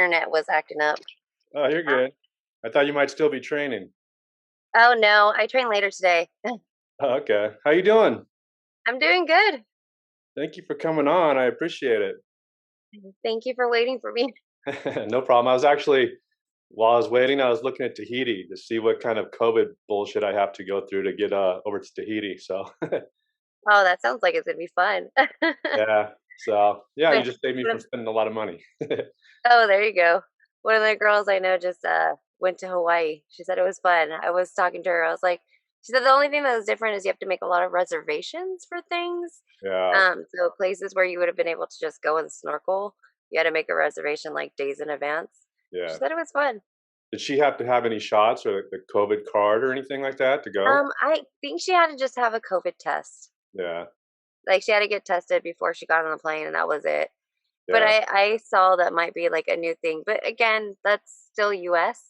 internet was acting up. Oh, you're good. I thought you might still be training. Oh no, I train later today. Oh, okay. How you doing? I'm doing good. Thank you for coming on. I appreciate Thank you for waiting for me. it. No problem. I was actually, while I was waiting, I was looking at Tahiti to see what kind of COVID bullshit I have to go through to get over to Tahiti. So, Oh, that sounds like it's gonna be fun. yeah. So, yeah, you But- just saved me from but- spending a lot of money. oh, there you go. One of the girls I know just went to Hawaii. She said it was fun. I was talking to her. I was like, she said the only thing that was different is you have to make a lot of reservations for things. Yeah. So places where you would have been able to just go and snorkel, you had to make a reservation like days in advance. She Yeah. said it was fun. Did she have to have any shots or the COVID card or anything like that to go? I think she had to just have a COVID test. Yeah. Like she had to get tested before she got on the plane, and that was it. But Yeah. I saw that might be like a new thing. But again, that's still U.S.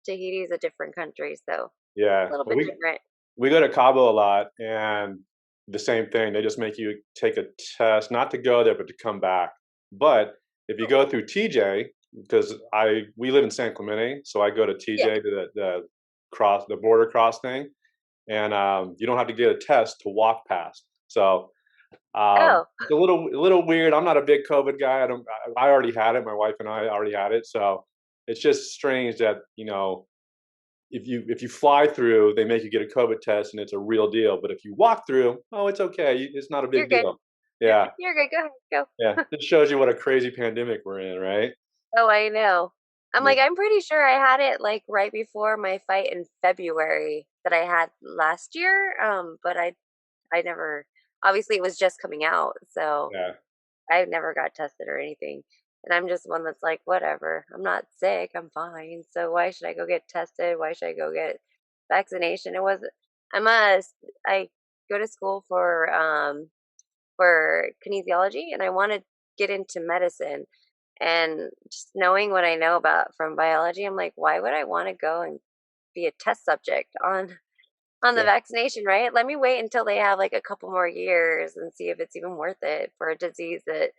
Tahiti is a different country, so a Yeah. little Well, bit we different. we go to Cabo a lot, and the same thing. They just make you take a test, not to go there, but to come back. But if you Oh, go through TJ, because I we live in San Clemente, so I go to yeah. TJ to the border cross thing, and you don't have to get a test to walk past. So Oh, it's a little weird. I'm not a big COVID guy. I already had it. My wife and I already had it. So it's just strange that if you fly through, they make you get a COVID test and it's a real deal. But if you walk through, oh, it's okay. It's not a you're big good. deal. Yeah, You're good. Go ahead. Go. yeah. It shows you what a crazy pandemic we're in, right? Oh, I know. I'm Yeah, like, I'm pretty sure I had it like right before my fight in February that I had last year. But I never. Obviously, it was just coming out, so yeah, I never got tested or anything. And I'm just one that's like, whatever. I'm not sick. I'm fine. So why should I go get tested? Why should I go get vaccination? It was I'm a I go to school for kinesiology, and I want to get into medicine. And just knowing what I know about from biology, I'm like, why would I want to go and be a test subject on the yeah, vaccination, right? Let me wait until they have like a couple more years and see if it's even worth it for a disease that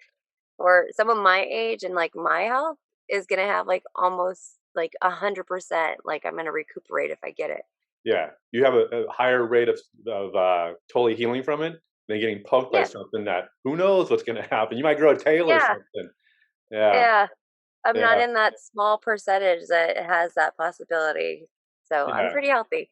or someone my age and like my health is gonna have like almost like 100%. Like I'm gonna recuperate if I get it. yeah. You have a higher rate of totally healing from it than getting poked by Yeah, something that who knows what's going to happen. You might grow a tail or yeah, something. Yeah, yeah. I'm not yeah, in that small percentage that has that possibility, so I'm yeah. pretty healthy.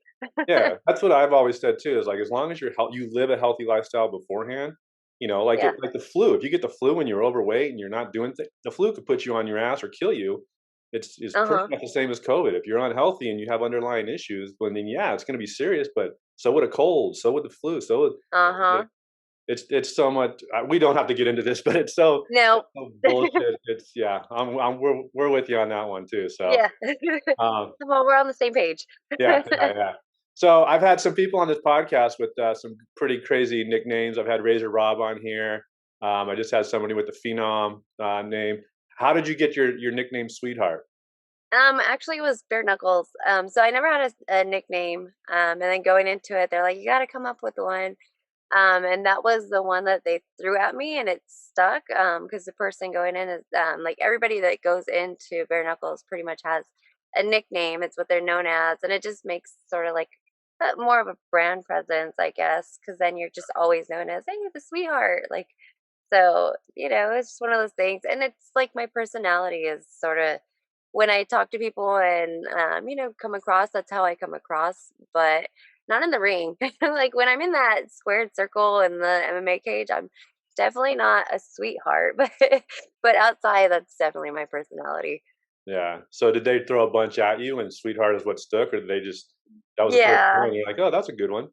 Yeah, that's what I've always said too, is like as long as you live a healthy lifestyle beforehand, like Yeah. like the flu. If you get the flu when you're overweight and you're not doing things, the flu could put you on your ass or kill you. It's Uh pretty huh. much the same as COVID. If you're unhealthy and you have underlying issues, well, then yeah, it's going to be serious. But so would a cold, so would the flu, so would Uh like, huh. it's so much. We don't have to get into this, but No. so bullshit. It's yeah. We're with you on that one too. So. Yeah. Um, Well, we're on the same page. Yeah, yeah, yeah. So I've had some people on this podcast with some pretty crazy nicknames. I've had Razor Rob on here. I just had somebody with the Phenom name. How did you get your nickname, Sweetheart? Actually, it was Bare Knuckles. So I never had a nickname. And then going into it, they're like, you got to come up with one. And that was the one that they threw at me, and it stuck. Because the person going in is like everybody that goes into Bare Knuckles pretty much has a nickname. It's what they're known as, and it just makes sort of like more of a brand presence, I guess. Because then you're just always known as, hey, the sweetheart. Like, so it's just one of those things, and it's like my personality is sort of when I talk to people and come across. That's how I come across, but not in the ring. Like when I'm in that squared circle in the MMA cage, I'm definitely not a sweetheart, but outside, that's definitely my personality. Yeah. So did they throw a bunch at you and Sweetheart is what stuck, or did they just that was the first Yeah. one? You're like, oh, that's a good one.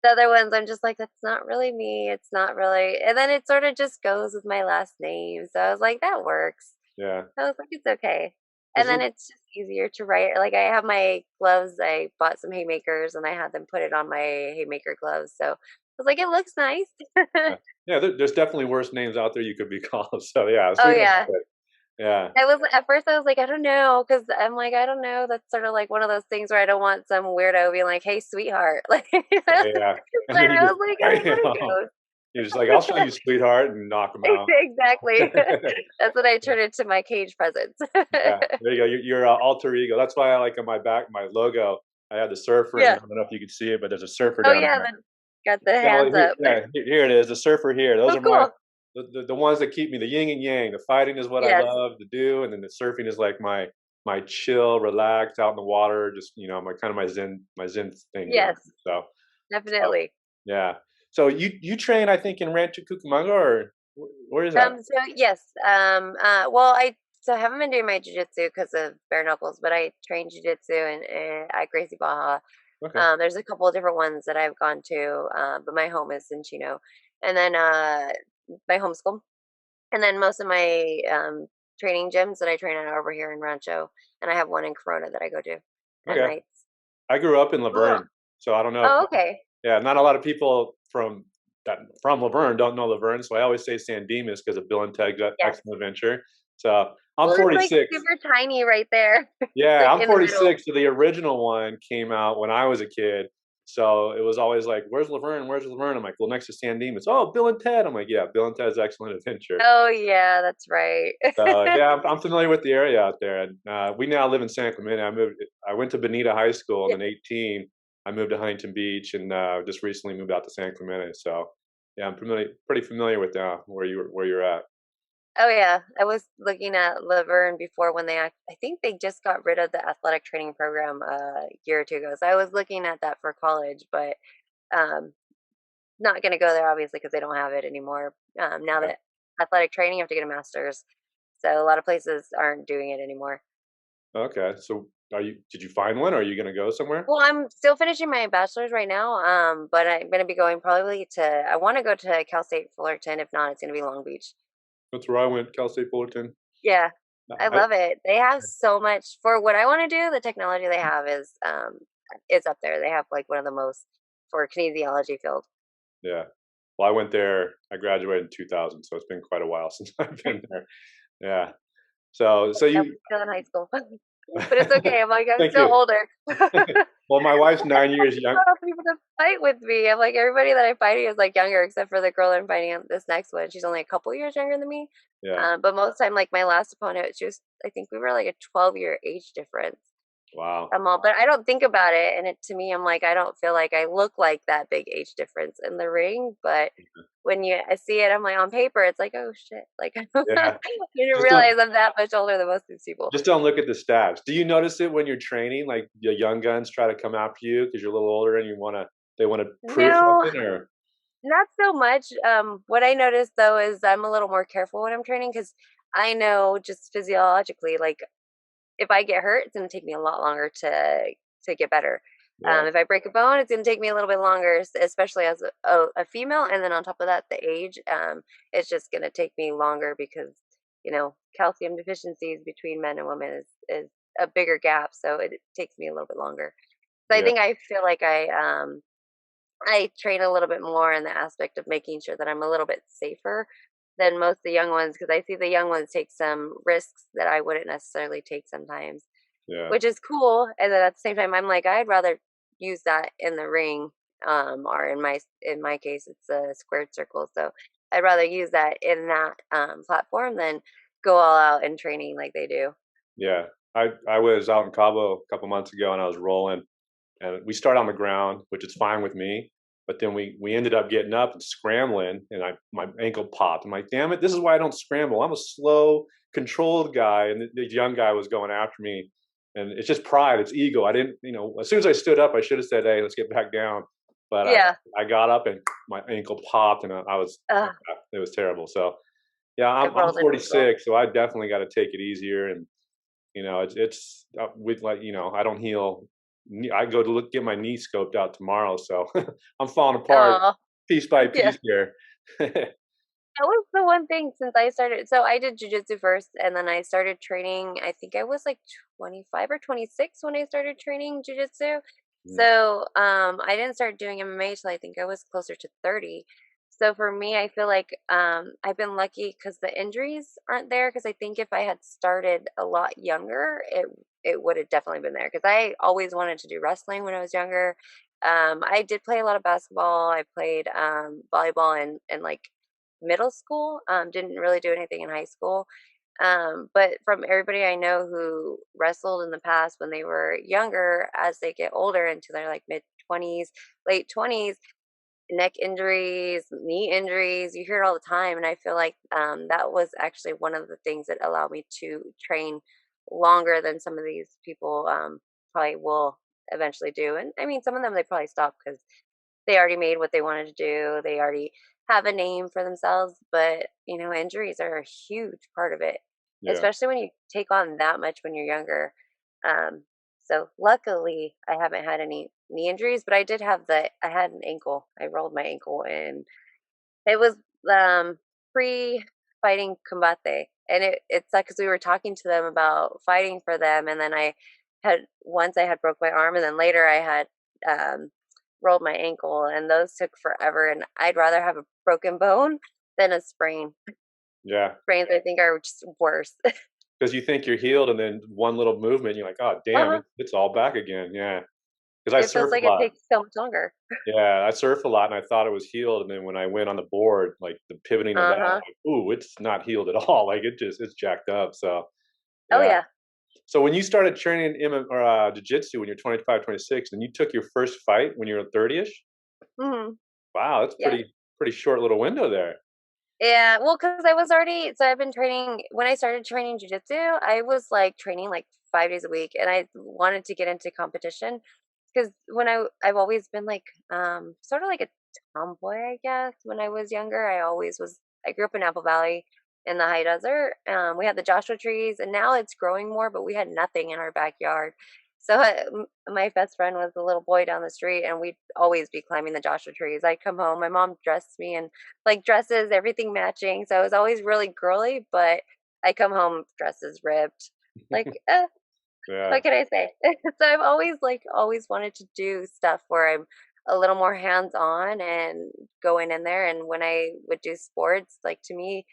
The other ones, I'm just like, that's not really me. It's not really. And then it sort of just goes with my last name. So I was like, that works. Yeah. I was like, it's okay. And Is then it? it's just easier to write. Like I have my gloves. I bought some haymakers and I had them put it on my haymaker gloves. So I was like, it looks nice. Yeah. There's definitely worse names out there you could be called. So yeah, Oh Sweetheart's yeah. good. Yeah. I was at first I was like, I don't know, because I'm like, I don't know. That's sort of like one of those things where I don't want some weirdo being like, "Hey, sweetheart," like. But Yeah. And then you I just was like, I don't know. bam. You're just like, I'll show you, sweetheart, and knock them out. Exactly. That's what I turn into my cage presence. Yeah, there you go. Your alter ego. That's why I like on my back, my logo. I have the surfer, and Yeah. I don't know if you can see it, but there's a surfer Oh down yeah, there. got the Yeah, well, hands up. here it is, the surfer here. Those Oh are my cool. the ones that keep me, the yin and yang. The fighting is what I Yes. love to do, and then the surfing is like my chill, relaxed out in the water, just my kind of my zen thing going. Yes, So definitely. yeah. So you train, I think, in Rancho Cucamonga, or where is that? So yes, well, I haven't been doing my jujitsu because of bare knuckles, but I train jujitsu at Gracie Baja. Okay. There's a couple of different ones that I've gone to, but my home is in Chino, and then my homeschool, and then most of my training gyms that I train at are over here in Rancho, and I have one in Corona that I go to at Okay. nights. I grew up in Cool. Laverne, so I don't know if Oh, okay. yeah, not a lot of people from Laverne don't know Laverne, so I always say San Dimas because of Bill and Ted's Yes. Excellent Adventure. So I'm Well, it's like 46. super tiny right there. It's Yeah, like I'm in the middle. 46. So the original one came out when I was a kid. So it was always like, "Where's Laverne? Where's Laverne?" I'm like, "Well, next to San Dimas." Oh, Bill and Ted. I'm like, "Yeah, Bill and Ted's Excellent Adventure." Oh yeah, that's right. So yeah, I'm familiar with the area out there. And we now live in San Clemente. I went to Bonita High School, and Yeah. then 18, I moved to Huntington Beach, and just recently moved out to San Clemente. So yeah, I'm pretty familiar with where you're at. Oh yeah, I was looking at Laverne before when I think they just got rid of the athletic training program a year or two ago. So I was looking at that for college, but um, not going to go there obviously because they don't have it anymore. Now Yeah. that athletic training, you have to get a master's, so a lot of places aren't doing it anymore. Okay. So did you find one? Or are you going to go somewhere? Well, I'm still finishing my bachelor's right now, but I'm going to be going probably to. I want to go to Cal State Fullerton. If not, it's going to be Long Beach. That's where I went, Cal State Fullerton. Yeah, I I love it. They have so much for what I want to do. The technology they have is up there. They have like one of the most for kinesiology field. Yeah. Well, I went there. I graduated in 2000, so it's been quite a while since I've been there. Yeah. So I you was still in high school, but it's okay. I'm like I'm thank still you. older. Well, my wife's I 9 years don't young. have people to fight with me. I'm like everybody that I'm fighting is like younger, except for the girl I'm fighting this next one. She's only a couple years younger than me. Yeah. But most of the time, like my last opponent, she was. I think we were like a 12-year age difference. Wow. I'm all, but I don't think about it, and it to me, I'm like, I don't feel like I look like that big age difference in the ring, but when I see it, I'm like on paper, it's like, oh shit, like I Yeah. didn't Just don't realize I'm that much older than most of these people. just don't look at the stats. Do you notice it when you're training, like the young guns try to come after you because you're a little older and they wanna prove No, something, or not so much. What I noticed though is I'm a little more careful when I'm training because I know just physiologically, like if I get hurt, it's gonna take me a lot longer to get better. yeah, If I break a bone, it's gonna take me a little bit longer, especially as a female. And then on top of that, the age, it's just gonna take me longer because calcium deficiencies between men and women is a bigger gap, so it takes me a little bit longer. So I yeah, think I feel like I train a little bit more in the aspect of making sure that I'm a little bit safer than most of the young ones because I see the young ones take some risks that I wouldn't necessarily take sometimes, yeah, which is cool. And then at the same time, I'm like, I'd rather use that in the ring, or in my case, it's a squared circle. So I'd rather use that in that platform than go all out in training like they do. yeah. I was out in Cabo a couple months ago, and I was rolling, and we start on the ground, which is fine with me. But then we ended up getting up and scrambling, and my ankle popped. I'm like, damn it, this is why I don't scramble. I'm a slow, controlled guy, and the young guy was going after me, and it's just pride, it's ego. I didn't, as soon as I stood up, I should have said, hey, let's get back down. But Yeah. I got up and my ankle popped, and I was it was terrible. So yeah, I I'm rolled an ankle. 46, so I definitely got to take it easier. And it's with like I don't heal. I go to get my knee scoped out tomorrow, so I'm falling apart Oh, piece by yeah. piece here. That was the one thing since I started. So I did jujitsu first, and then I started training. I think I was like 25 or 26 when I started training jujitsu. Mm, So I didn't start doing MMA till I think I was closer to 30. So for me, I feel like I've been lucky because the injuries aren't there. Because I think if I had started a lot younger, it would have definitely been there. Because I always wanted to do wrestling when I was younger. I did play a lot of basketball. I played volleyball in like middle school. Didn't really do anything in high school. But from everybody I know who wrestled in the past when they were younger, as they get older into their like mid 20s, late 20s, neck injuries, knee injuries, you hear it all the time. And I feel like that was actually one of the things that allowed me to train longer than some of these people probably will eventually do. And I mean, some of them they probably stop because they already made what they wanted to do. They already have a name for themselves, but injuries are a huge part of it, Yeah. especially when you take on that much when you're younger. So luckily, I haven't had any knee injuries, but I had an ankle. I rolled my ankle, and it was pre fighting combate, and it's like because we were talking to them about fighting for them, and then I had broke my arm, and then later I had um rolled my ankle, and those took forever. And I'd rather have a broken bone than a sprain. Yeah. Sprains I think are just worse. Because you think you're healed, and then one little movement, you're like, "Oh, damn, Uh-huh. it's all back again." Yeah. Because I It feels surf a like it lot. takes so much longer. Yeah, I surf a lot, and I thought it was healed, and then when I went on the board, like, the pivoting of that, I'm Uh-huh. like, "Ooh, it's not healed at all." Like, it's jacked up, so, Oh yeah. yeah. So when you started training jiu-jitsu when you're 25, 26, and you took your first fight when you were 30ish? Mhm. Wow, that's Yeah. pretty short little window there. Yeah, well, because I was already so I've been training when I started training jujitsu, I was, like, training, like, 5 days a week, and I wanted to get into competition because I've always been, like, sorta like a tomboy, I guess. When I was younger, I grew up in Apple Valley in the high desert. We had the Joshua trees, and now it's growing more, but we had nothing in our backyard. So, my best friend was the little boy down the street, and we'd always be climbing the Joshua trees. I'd come home, my mom dressed me in like dresses, everything matching. So I was always really girly, but I come home dresses ripped. Like, Yeah, what can I say? So I've always wanted to do stuff where I'm a little more hands on and going in there. And when I would do sports, like to me,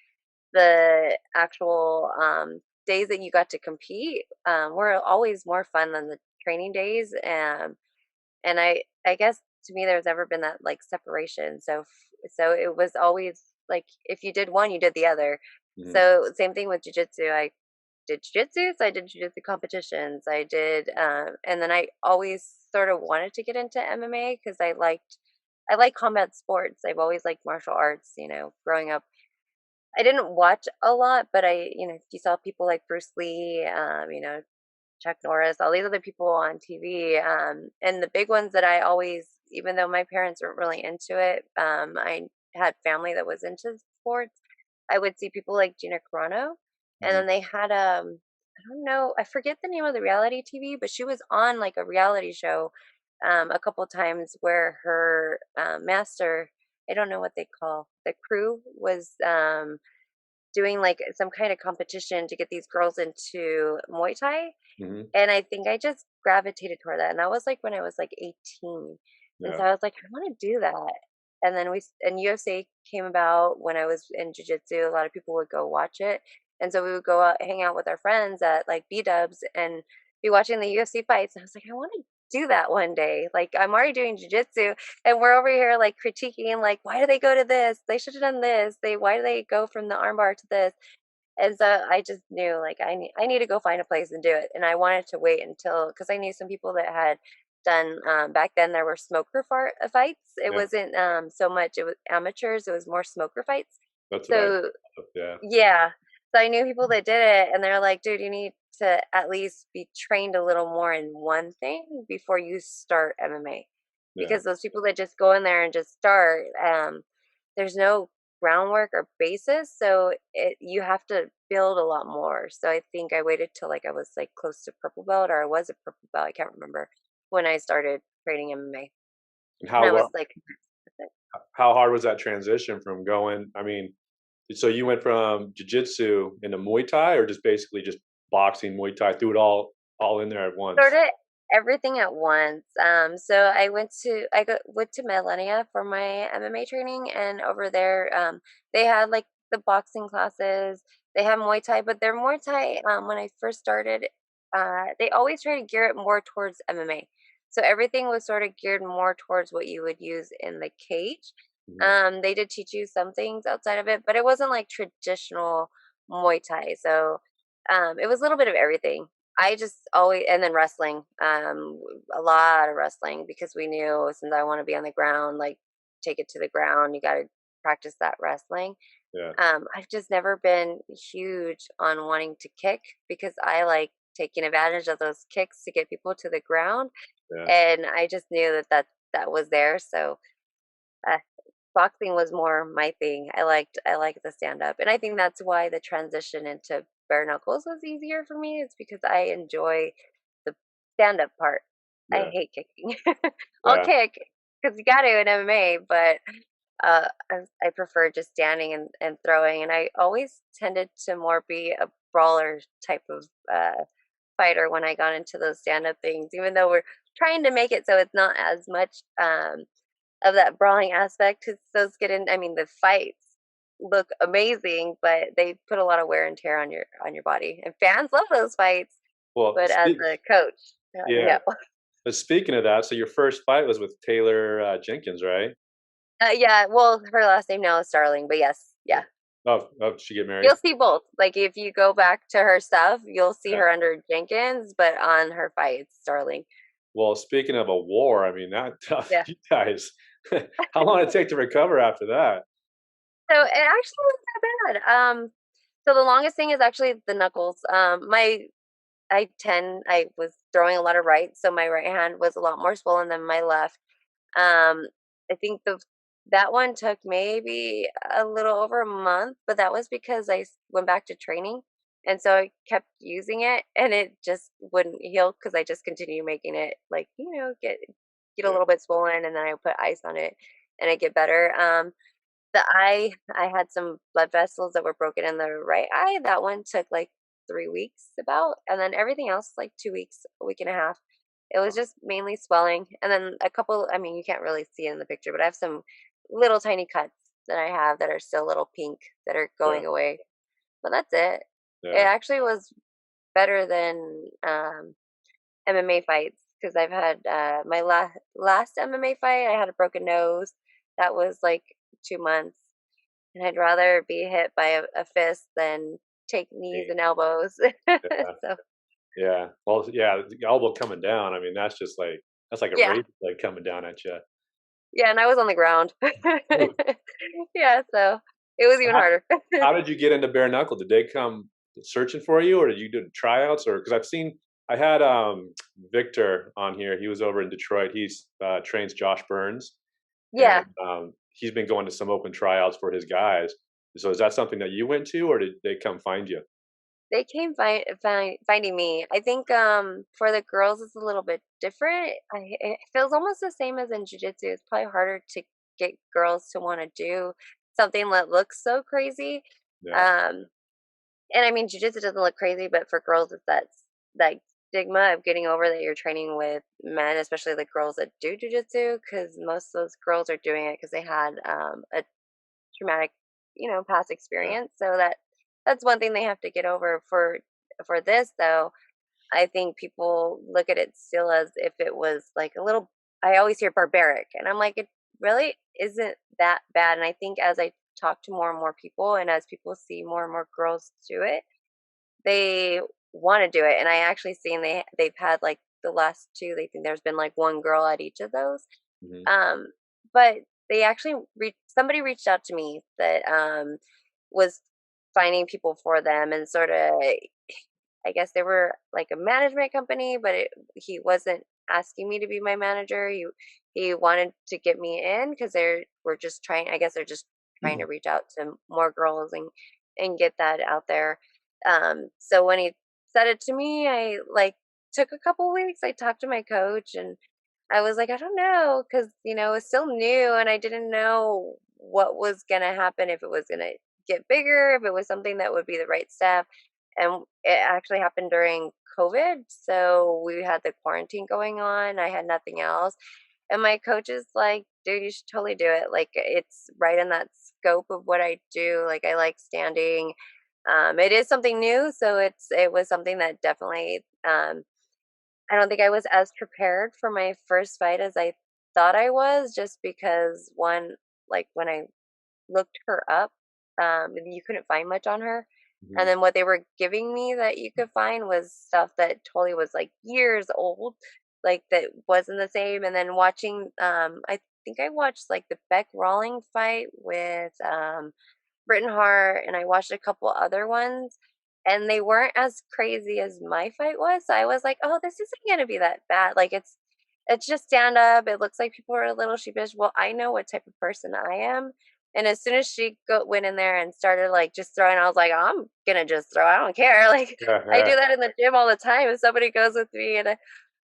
the actual days that you got to compete were always more fun than the training days. And I guess to me there's never been that like separation. So it was always like if you did one, you did the other. mhm, So same thing with jujitsu. I did jujitsu, so I did jujitsu competitions. I did, and then I always sort of wanted to get into MMA because I like combat sports. I've always liked martial arts. Growing up, I didn't watch a lot, but you saw people like Bruce Lee, Chuck Norris, all these other people on TV. And the big ones that I always, even though my parents weren't really into it, I had family that was into sports. I would see people like Gina Carano. And mhm, then they had, I don't know, I forget the name of the reality TV, but she was on like a reality show a couple times where her master, I don't know what they call the crew, was doing like some kind of competition to get these girls into Muay Thai, mhm, and I think I just gravitated toward that, and that was, like, when I was, like, 18, and yeah, so I was like, "I wanna do that." And then UFC came about when I was in jiu-jitsu. A lot of people would go watch it, and so we would go out hang out with our friends at, like, B-dubs and be watching the UFC fights, and I was like, "I wanna do that one day." Like, I'm already doing jiu-jitsu, and we're over here, like, critiquing, like, "Why do they go to this? They should've done this. Why do they go from the armbar to this?" And so I just knew like I need to go find a place and do it. And I wanted to wait until because I knew some people that had done back then there were fights. It yeah, wasn't so much it was amateurs, it was more smoker fights. that's what I So yeah, yeah. So I knew people that did it and they're like, dude, you need to at least be trained a little more in one thing before you start MMA. yeah, Because those people that just go in there and just start, there's no groundwork or basis. So you have to build a lot more. So I think I waited till like I was like close to purple belt or I was a purple belt. I can't remember when I started training MMA. and And I was like, how hard was that transition from going I mean, so you went from jiu-jitsu into Muay Thai or just basically just boxing, Muay Thai, threw it all in there at once? sorta everything at once. So went to Millennia for my MMA training, and over there, they had like the boxing classes. They have Muay Thai, but their Muay Thai, when I first started, they always try to gear it more towards MMA. So everything was sort of geared more towards what you would use in the cage. Mhm. They did teach you some things outside of it, but it wasn't like traditional Muay Thai. So it was a little bit of everything. I just always, and then wrestling, a lot of wrestling because we knew since I want to be on the ground, like take it to the ground, you got to practice that wrestling. Yeah, I've just never been huge on wanting to kick because I like taking advantage of those kicks to get people to the ground, yeah, and I just knew that was there. So uh, boxing was more my thing. I liked the stand up, and I think that's why the transition into bare knuckles was easier for me. It's because I enjoy the stand up part. I yeah, hate kicking. I'll yeah. kick because you got to in MMA, but I prefer just standing and throwing. And I always tended to more be a brawler type of fighter when I got into those stand up things, even though we're trying to make it so it's not as much of that brawling aspect because those get in. I mean, the fights look amazing, but they put a lot of wear and tear on your body. And fans love those fights, Well, but as a coach, they're like, yeah. no. But speaking of that, so your first fight was with Taylor Jenkins, right? Yeah, well, her last name now is Starling, but yes, Yeah. yeah. Oh, did she get married? You'll see both. Like if you go back to her stuff, you'll see Yeah. her under Jenkins, but on her fights, Starling. Well, speaking of a war, I mean that Yeah. you guys. How long did it take to recover after that? So it actually wasn't that bad. So the longest thing is actually the knuckles. I was throwing a lot of right, so my right hand was a lot more swollen than my left. Um, I think that one took maybe a little over a month, but that was because went back to training, and so I kept using it, and it just wouldn't heal because I just continued making it like get a Yeah. little bit swollen, and then I put ice on it, and it get better. The eye, I had some blood vessels that were broken in the right eye. That one took like 3 weeks about, and then everything else like 2 weeks, a week and a half. It was just mainly swelling, and then a couple. I mean, you can't really see it in the picture, but I have some little tiny cuts that I have that are still little pink that are Yeah. going away. But that's it. It Yeah. actually was better than MMA fights because I've had my last MMA fight. I had a broken nose. That was like 2 months, and I'd rather be hit by a fist than take knees Me. and elbows. Yeah. So Yeah. Well, yeah, the elbow coming down. I mean, that's like a yeah, razor blade coming down at you. yeah, and I was on the ground. Yeah, so it was even How, harder. how did you get into bare knuckle? Did they come searching for you, or did you do tryouts? Or because I had Victor on here. He was over in Detroit. He's trains Josh Burns, and Yeah, he's been going to some open tryouts for his guys. So is that something that you went to, or did they come find you? they came finding me. I think for the girls it's a little bit different. It feels almost the same as in jiu-jitsu. It's probably harder to get girls to want to do something that looks so crazy. Yeah. Um, and I mean, jujitsu doesn't look crazy, but for girls, it's that stigma of getting over that you're training with men, especially the girls that do jujitsu, because most of those girls are doing it because they had a traumatic, past Yeah. experience. So that's one thing they have to get over. For this though, I think people look at it still as if it was like a little. I always hear barbaric, and I'm like, it really isn't that bad. And I think as I talk to more and more people, and as people see more and more girls do it, they want to do it. And I actually seen they've had like the last two. They think there's been like one girl at each of those. Hmm. Um, but they actually somebody reached out to me that was finding people for them and sort of I guess they were like a management company, but he wasn't asking me to be my manager. He wanted to get me in because were just trying. I guess they're just trying to reach out to more girls and get that out there. So when he said it to me, I like took a couple weeks. I talked to my coach and I was like, I don't know, because it's still new and I didn't know what was gonna happen if it was gonna get bigger, if it was something that would be the right step and it actually happened during COVID. So we had the quarantine going on. I had nothing else. And my coach is like, dude, you should totally do it. Like, it's right in that scope of what I do. Like, I like standing. It is something new. So it was something that definitely I don't think I was as prepared for my first fight as I thought I was, just because one, like when I looked her up, and you couldn't find much on her. And Mhm. then what they were giving me that you could find was stuff that totally was like years old, like that wasn't the same. And then watching, I think I watched like the Beck Rawling fight with Britain Hart, and I watched a couple other ones, and they weren't as crazy as my fight was. So I was like, "Oh, this isn't gonna be that bad." Like it's just stand up. It looks like people are a little sheepish. Well, I know what type of person I am. And as soon as went in there and started like just throwing, I was like, I'm gonna just throw. I don't care. Like Yeah, I do yeah, that in the gym all the time. If somebody goes with me, and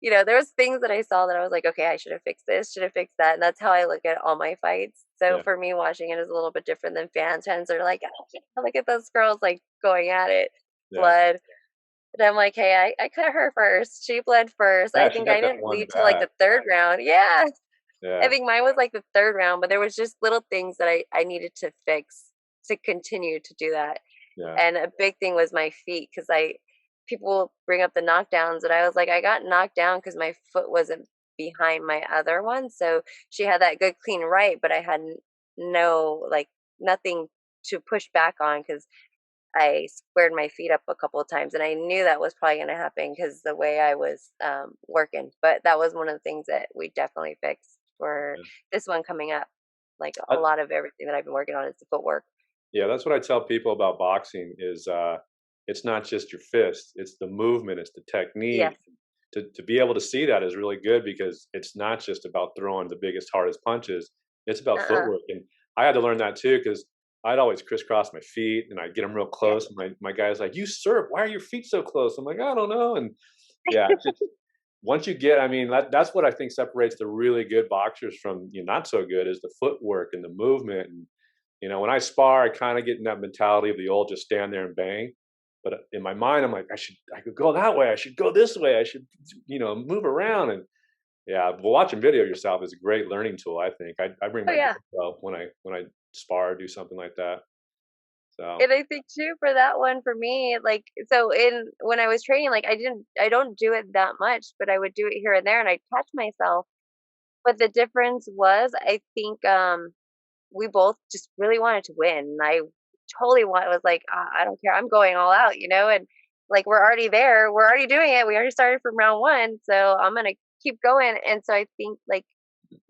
there was things that I saw that I was like, okay, I should have fixed this, should have fixed that, and that's how I look at all my fights. So yeah, for me, watching it is a little bit different than fans. Fans are like, oh, yeah, look at those girls like going at it, yeah. blood. And I'm like, hey, I cut her first. She bled first. I Yeah, she think got I that didn't one leave till like back. the third round. Yeah, I Yeah, think mine was like the third round, but there was just little things that I needed to fix to continue to do that. yeah, And a big thing was my feet, because I people bring up the knockdowns, and I was like, I got knocked down because my foot wasn't behind my other one. So she had that good clean right, but I had no, like, nothing to push back on, because I squared my feet up a couple of times, and I knew that was probably going to happen because the way I was working. But that was one of the things that we definitely fixed for yeah. this one coming up. Like a I, lot of everything that I've been working on is the footwork. yeah, that's what I tell people about boxing is it's not just your fist, it's the movement, it's the Yes. technique. To be able to see that is really good because it's not just about throwing the biggest, hardest punches. It's about Uh-uh. footwork. And I had to learn that too because I'd always crisscross my feet and I'd get them real Yeah. close. And my guy's like, "You serve, why are your feet so close?" I'm like, "I don't know." And yeah, it's just once you get, I mean, that's what I think separates the really good boxers from not so good is the footwork and the movement. And when I spar, I kind of get in that mentality of the old just stand there and bang. But in my mind, I'm like, I could go that way. I should go this way. I should, move around. And yeah, well, watching video yourself is a great learning tool. I think I bring Oh my yeah. GoPro when I spar or do something like that. So And I think too for that one for me, like so in when I was training, like I don't do it that much, but I would do it here and there, and I'd catch myself. But the difference was, I think we both just really wanted to win. And I totally was like, I don't care, I'm going all out, and like we're already there, we're already doing it. We already started from round one, so I'm gonna keep going. And so I think like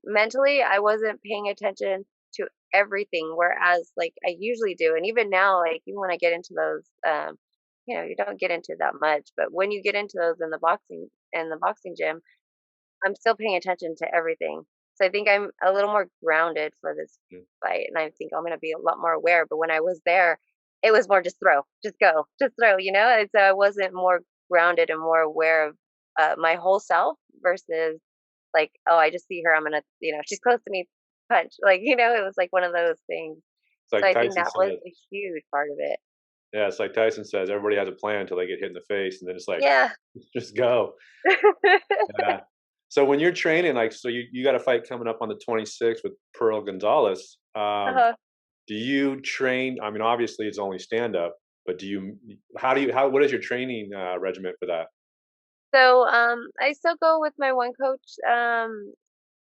mentally I wasn't paying attention to everything, whereas like I usually do. And even now, like even when I get into those, you don't get into that much, but when you get into those in the boxing gym, I'm still paying attention to everything. So I think I'm a little more grounded for this mm, fight, and I think I'm going to be a lot more aware. But when I was there, it was more just throw, just go, just throw, And so I wasn't more grounded and more aware of my whole self versus like, oh, I just see her, I'm gonna, she's close to me, punch. Like, it was like one of those things. it's So like I think Tyson that was says. a huge part of it. Yeah, it's like Tyson says. Everybody has a plan until they get hit in the face, and then it's like, Yeah. just go. Yeah. So when you're training, like, so you got a fight coming up on the 26th with Pearl Gonzalez. Uh-huh. Do you train? I mean, obviously it's only stand up, but what is your training regimen for that? So I still go with my one coach uh,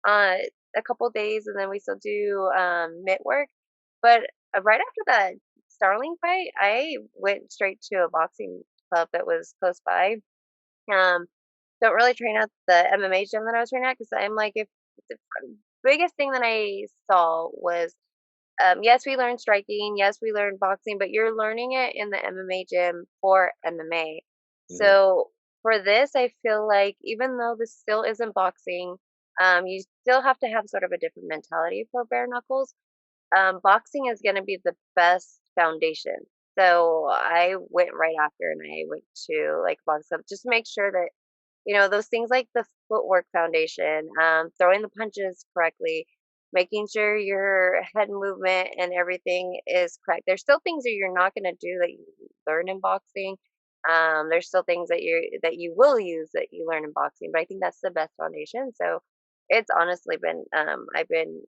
a couple days, and then we still do mitt work. But right after that Starling fight, I went straight to a boxing club that was close by. Um, don't really train at the MMA gym that I was training at, because I'm like, if the biggest thing that I saw was, yes, we learn striking, yes, we learn boxing, but you're learning it in the MMA gym for MMA. Hmm. So for this, I feel like even though this still isn't boxing, you still have to have sort of a different mentality for bare knuckles. Boxing is going to be the best foundation. So I went right after, and I went to like box club just to make sure that those things like the footwork foundation, throwing the punches correctly, making sure your head movement and everything is correct. There's still things that you're not going to do that you learn in boxing. There's still things that you will use that you learn in boxing, but I think that's the best foundation. So it's honestly been, I've been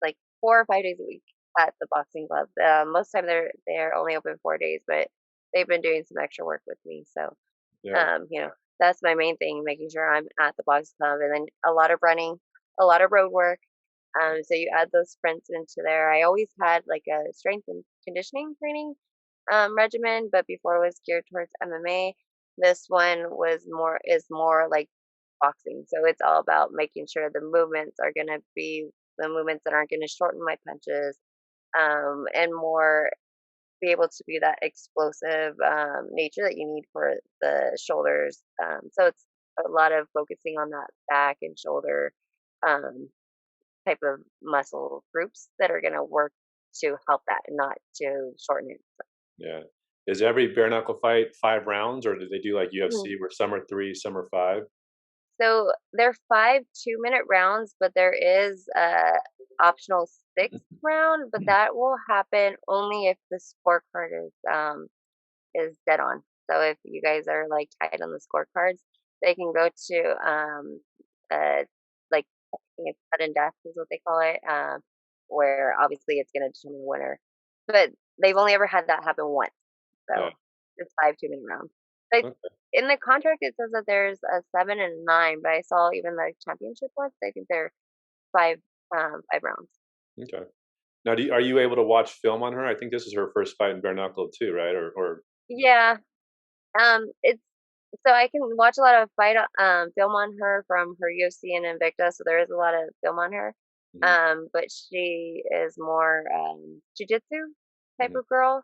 like 4 or 5 days a week at the boxing club. Most of the time they're only open 4 days, but they've been doing some extra work with me. So Yeah. that's my main thing, making sure I'm at the box club, and then a lot of running, a lot of road work. So you add those sprints into there. I always had like a strength and conditioning training regimen, but before it was geared towards MMA. This one is more like boxing. So it's all about making sure the movements are going to be the movements that aren't going to shorten my punches, and more be able to be that explosive nature that you need for the shoulders. So it's a lot of focusing on that back and shoulder um, type of muscle groups that are going to work to help that, and not to shorten it. Yeah. Is every bare knuckle fight 5 rounds, or do they do like Mhm. UFC where some are 3, some are 5? So they're 5 2-minute rounds, but there is a optional sixth round, but that will happen only if the scorecard is dead on. So if you guys are like tied on the scorecards, they can go to uh like, I think it's sudden death is what they call it, where obviously it's going to determine the winner. But they've only ever had that happen once, Yeah. so it's 5 2-minute rounds. But Okay. in the contract it says that there's a 7 and a 9, but I saw even the championship ones. I think they're 5 5 rounds. Okay. Now, are you able to watch film on her? I think this is her first fight in bare knuckle too, right? Or Yeah, it's so I can watch a lot of film on her from her UFC and Invicta, so there is a lot of film on her. Mhm, But she is more jujitsu type mhm, of girl.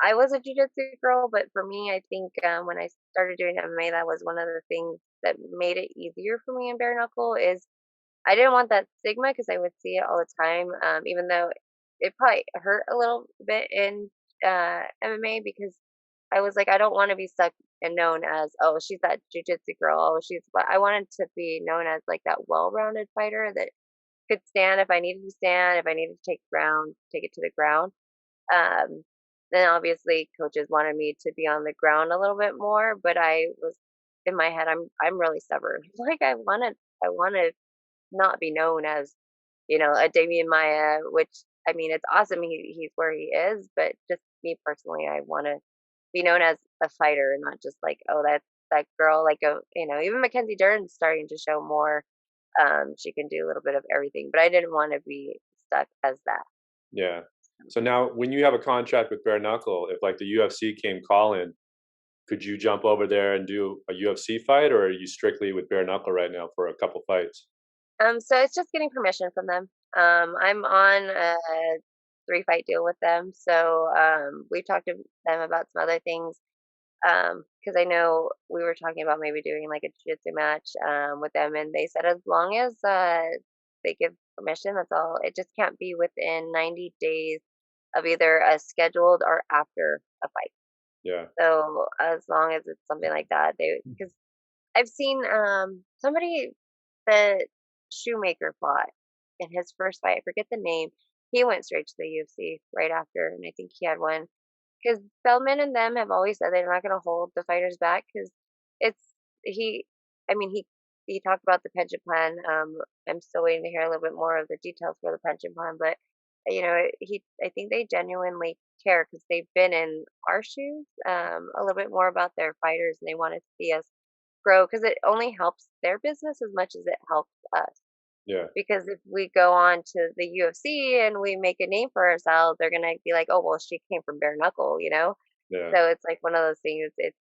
I was a jujitsu girl, but for me, I think when I started doing MMA, that was one of the things that made it easier for me in bare knuckle. Is I didn't want that stigma because I would see it all the time. Even though it probably hurt a little bit in MMA, because I was like, I don't want to be stuck and known as, oh, she's that jujitsu girl. Oh, but I wanted to be known as like that well-rounded fighter that could stand if I needed to stand, if I needed to take ground, take it to the ground. Um, then obviously coaches wanted me to be on the ground a little bit more, but I was in my head, I'm really stubborn. Like I wanted not be known as, a Damian Maya, which I mean, it's awesome he's where he is, but just me personally, I want to be known as a fighter and not just like, oh, that's that girl. Like, even Mackenzie Dern's starting to show more. She can do a little bit of everything, but I didn't want to be stuck as that. yeah. So now, when you have a contract with bare knuckle, if like the UFC came calling, could you jump over there and do a UFC fight, or are you strictly with bare knuckle right now for a couple fights? So it's just getting permission from them. I'm on a 3 fight deal with them, so we've talked to them about some other things. Because I know we were talking about maybe doing like a jiu-jitsu match with them, and they said as long as they give permission, that's all. It just can't be within 90 days of either a scheduled or after a fight. Yeah. So as long as it's something like that, because I've seen somebody that Shoemaker fought in his first fight. I forget the name. He went straight to the UFC right after, and I think he had one. Because Feldman and them have always said they're not going to hold the fighters back because it's he. I mean, he talked about the pension plan. I'm still waiting to hear a little bit more of the details for the pension plan, but I think they genuinely care because they've been in our shoes a little bit more about their fighters, and they want to see us grow because it only helps their business as much as it helps us. Yeah. Because if we go on to the UFC and we make a name for ourselves, they're gonna be like, "Oh, well, she came from bare knuckle," you know. Yeah. So it's like one of those things. It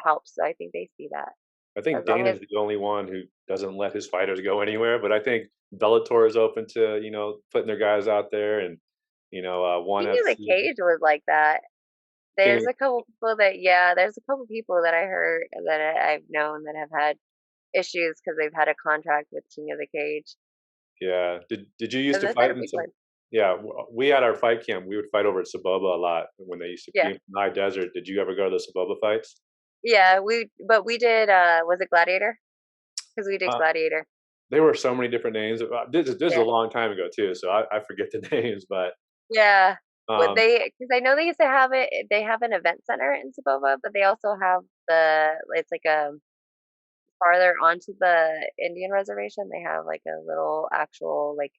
helps. So I think they see that I think as long as Dana's the only one who doesn't let his fighters go anywhere, but I think Bellator is open to, putting their guys out there, and, ONE King of the FC, Cage was like that. King of There's the a couple people that yeah, there's a couple people that I heard that I've known that have had issues because they've had a contract with King of the Cage, yeah. Did you used and to the fight better in people. some Yeah, we had our fight camp, we would fight over at Saboba a lot when they used to be Yeah, in the high desert. Did you ever go to the Saboba fights? yeah. We did. Was it Gladiator? Because we did Uh, Gladiator. there were so many different names. This is a Yeah. long time ago too, so I forget the names, but, Yeah. Would um they? Because I know they used to have it they have an event center in Sabova, but they also have it's like a farther onto the Indian reservation, they have like a little actual like,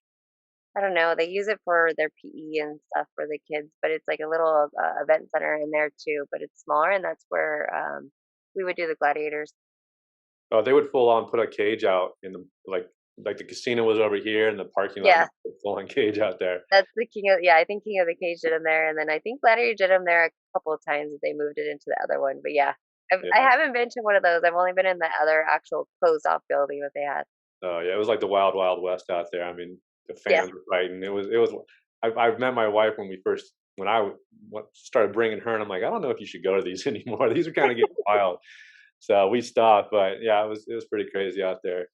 I don't know, they use it for their PE and stuff for the kids, but it's like a little event center in there too, but it's smaller, and that's where we would do the gladiators. Oh, they would full on put a cage out in the like the casino was over here and the parking lot, and Yeah, they put a full on cage out there. that's the King of yeah, I think King of the Cage did them there, and then I think Gladiator did them there a couple of times, they moved it into the other one, but yeah. I Yeah. haven't been to one of those, I've only been in the other actual closed off building that they had. Oh, yeah, it was like the wild, wild west out there. I mean, the Yeah. fans were fighting. It was. I've met my wife when we first when I started bringing her, and I'm like, I don't know if you should go to these anymore. These are kind of getting wild. So we stopped, but yeah, it was pretty crazy out there.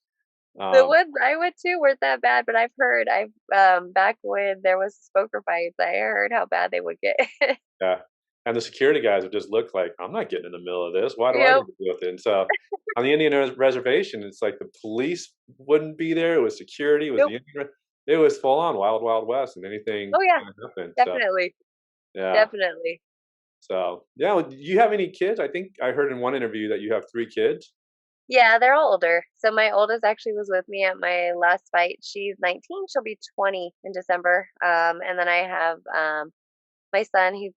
The Um, ones I went to weren't that bad, but I've back when there was poker fights, I heard how bad they would get. yeah, and the security guys would just look like, I'm not getting in the middle of this. Why do I need Yep, to deal with it? And so on the Indian reservation, it's like the police wouldn't be there. It was security. It was the nope. Indian. It was full on wild, wild west, and anything Oh, yeah, kind of happened. So definitely, yeah. definitely. So, yeah, well, do you have any kids? I think I heard in one interview that you have 3 kids. Yeah, they're all older. So my oldest actually was with me at my last fight. She's 19, she'll be 20 in December. And then I have my son, he's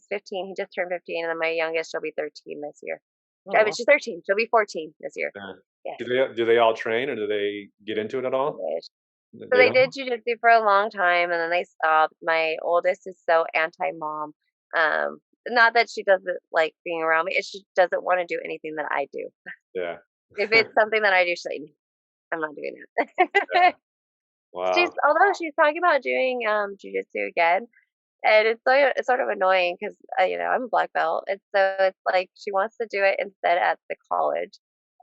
15, he just turned 15, and then my youngest, she'll be 13 this year. Oh, I mean, wow. she's 13, she'll be 14 this year. Yeah. Yeah, Do they all train or do they get into it at I all? wish. So They they don't? did jujitsu for a long time, and then they stopped. My oldest is so anti-mom. Not that she doesn't like being around me, she doesn't want to do anything that I do. Yeah. If it's something that I do, she's like, I'm not doing Yeah. it. Wow. Although she's talking about doing jujitsu again, and it's sort of annoying because I'm a black belt, and so it's like she wants to do it instead at the college.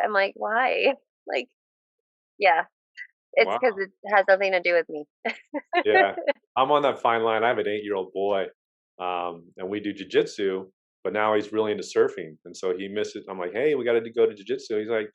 I'm like, why? Like, yeah, it's because Wow. it has nothing to do with me. Yeah. I'm on that fine line. I have an 8-year-old boy, and we do jujitsu, but now he's really into surfing, and so he misses. I'm like, "Hey, we gotta go to jujitsu." He's like,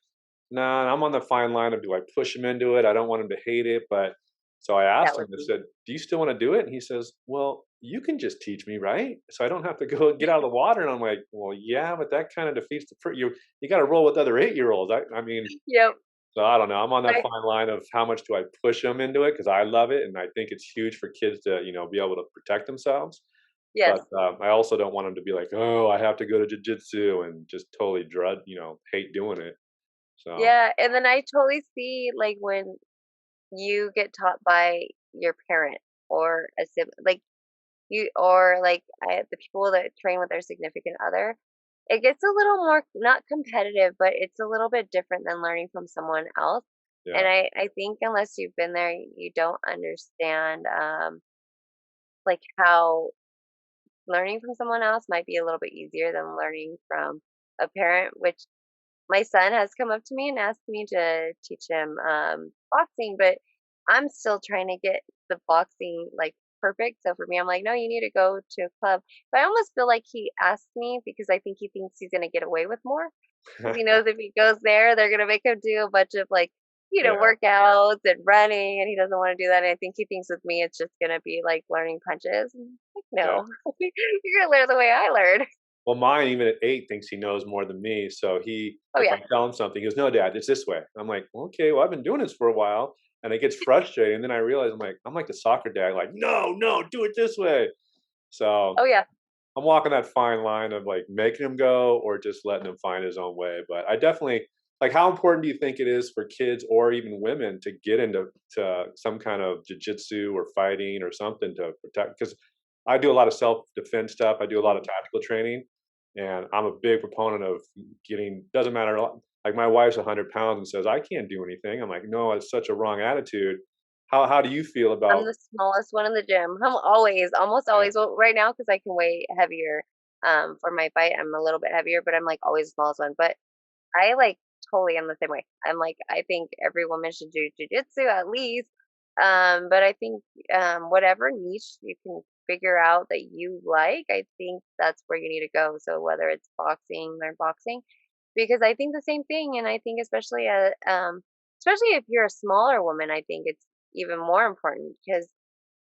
"Nah." I'm on the fine line of, do I push him into it? I don't want him to hate it, but so I That asked him, would I be said, "Do you still wanna do it?" And he says, "Well, you can just teach me, right? So I don't have to go get out of the water." And I'm like, "Well, yeah, but that kinda defeats the you gotta roll with other 8-year-olds." I mean, yep. so I don't know. I'm on that My fine line of how much do I push them into it because I love it, and I think it's huge for kids to, be able to protect themselves. yes. But, I also don't want them to be like, "Oh, I have to go to jujitsu," and just totally hate doing it. So, Yeah, and then I totally see like when you get taught by your parent or a sibling, like you or like the people that train with their significant other, it gets a little more not competitive, but it's a little bit different than learning from someone else. And yeah. I think unless you've been there, you don't understand like how learning from someone else might be a little bit easier than learning from a parent, which my son has come up to me and asked me to teach him boxing, but I'm still trying to get the boxing like perfect. So for me, I'm like, no, you need to go to a club. But I almost feel like he asked me because I think he thinks he's going to get away with more. Because he knows if he goes there, they're going to make him do a bunch of like, Yeah, workouts and running, and he doesn't want to do that. And I think he thinks with me, it's just going to be like learning punches. And I'm like, yeah. no, you're going to learn the way I learned. Well, mine, even at 8, thinks he knows more than me, so Oh, if yeah. I tell him something, he goes, "No, dad, it's this way." I'm like, "Okay, well, I've been doing this for a while," and it gets frustrating, and then I realize I'm like the soccer dad, like, "No, no, do it this way." So Oh, yeah. I'm walking that fine line of like making him go or just letting him find his own way. But I definitely like, how important do you think it is for kids or even women to get into some kind of jujitsu or fighting or something to protect? Because I do a lot of self defense stuff. I do a lot of Mhm. tactical training, and I'm a big proponent of getting. Doesn't matter. Like my wife's 100 pounds and says I can't do anything. I'm like, no, it's such a wrong attitude. How do you feel I'm about? the smallest one in the gym. I'm always, almost Yeah, always, well, right now because I can weigh heavier. For my fight, I'm a little bit heavier, but I'm like always the smallest one. But I like totally am the same way. I'm like, I think every woman should do jujitsu at least. But I think whatever niche you can figure out that you like, I think that's where you need to go. So whether it's boxing, learn boxing, because I think the same thing, and I think especially if you're a smaller woman, I think it's even more important because